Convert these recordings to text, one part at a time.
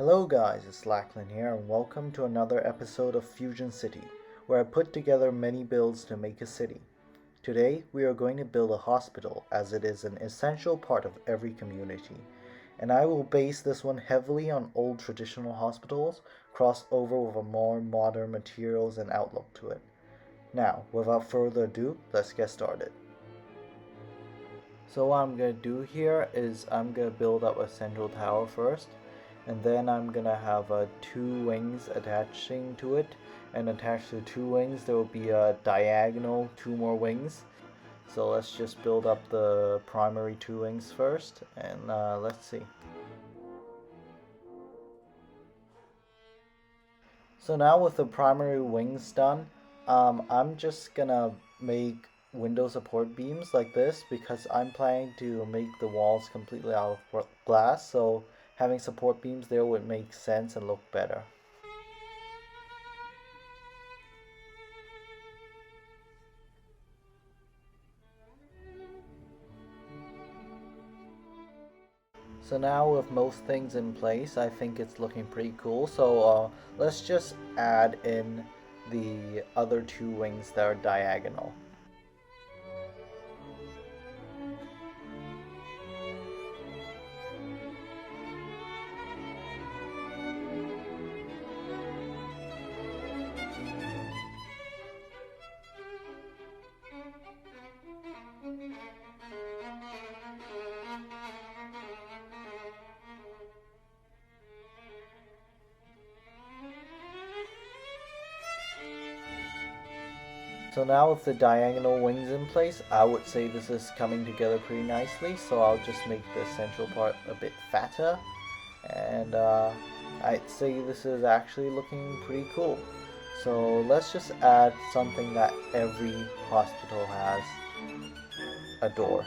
Hello guys, it's Lachlan here and welcome to another episode of Fusion City, where I put together many builds to make a city. Today we are going to build a hospital as it is an essential part of every community, and I will base this one heavily on old traditional hospitals, crossed over with a more modern materials and outlook to it. Now, without further ado, let's get started. So what I'm going to do here is I'm going to build up a central tower first, and then I'm going to have two wings attaching to it, and attached to two wings there will be a diagonal two more wings. So let's just build up the primary two wings first, and let's see. So now with the primary wings done, I'm just gonna make window support beams like this because I'm planning to make the walls completely out of glass, so having support beams there would make sense and look better. So now with most things in place, I think it's looking pretty cool. So let's just add in the other two wings that are diagonal. So now with the diagonal wings in place, I would say this is coming together pretty nicely. So I'll just make the central part a bit fatter, and I'd say this is actually looking pretty cool. So let's just add something that every hospital has: a door.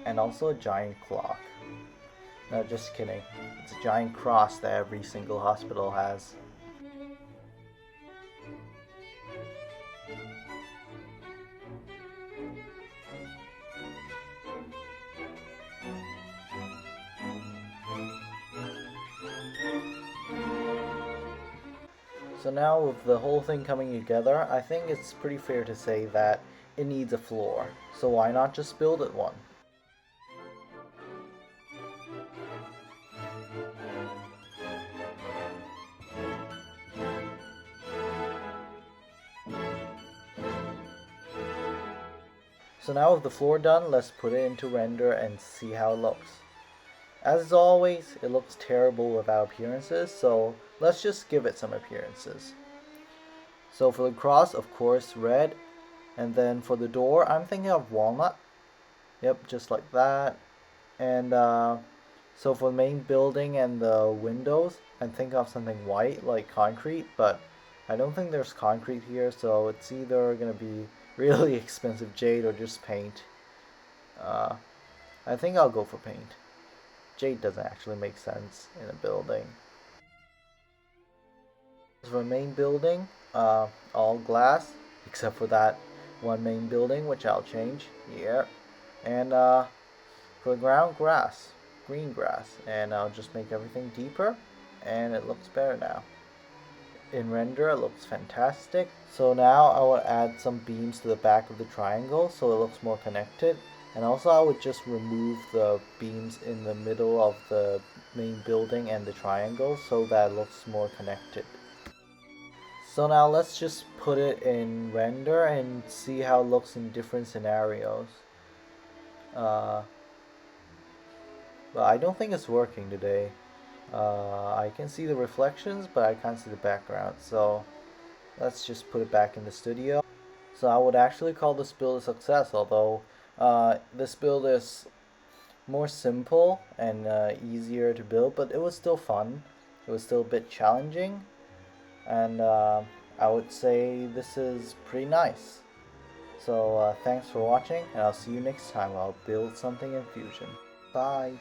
And also a giant clock. No, just kidding. It's a giant cross that every single hospital has. So now with the whole thing coming together, I think it's pretty fair to say that it needs a floor. So why not just build it one? So now with the floor done, let's put it into render and see how it looks. As always, it looks terrible without appearances, so let's just give it some appearances. So for the cross, of course, red. And then for the door, I'm thinking of walnut. Yep, just like that. And so for the main building and the windows, I'm thinking of something white, like concrete, but I don't think there's concrete here, so it's either going to be really expensive jade or just paint. I think I'll go for paint. Jade doesn't actually make sense in a building. For the main building, all glass, except for that one main building, which I'll change here. And for the ground, grass, green grass, and I'll just make everything deeper, and it looks better now. In render, it looks fantastic. So now I will add some beams to the back of the triangle so it looks more connected. And also I would just remove the beams in the middle of the main building and the triangle so that it looks more connected. So now let's just put it in render and see how it looks in different scenarios. But I don't think it's working today. I can see the reflections, but I can't see the background, so let's just put it back in the studio. So I would actually call this build a success, although this build is more simple and easier to build, but it was still fun. It was still a bit challenging, and I would say this is pretty nice. So thanks for watching, and I'll see you next time. I'll build something in Fusion. Bye!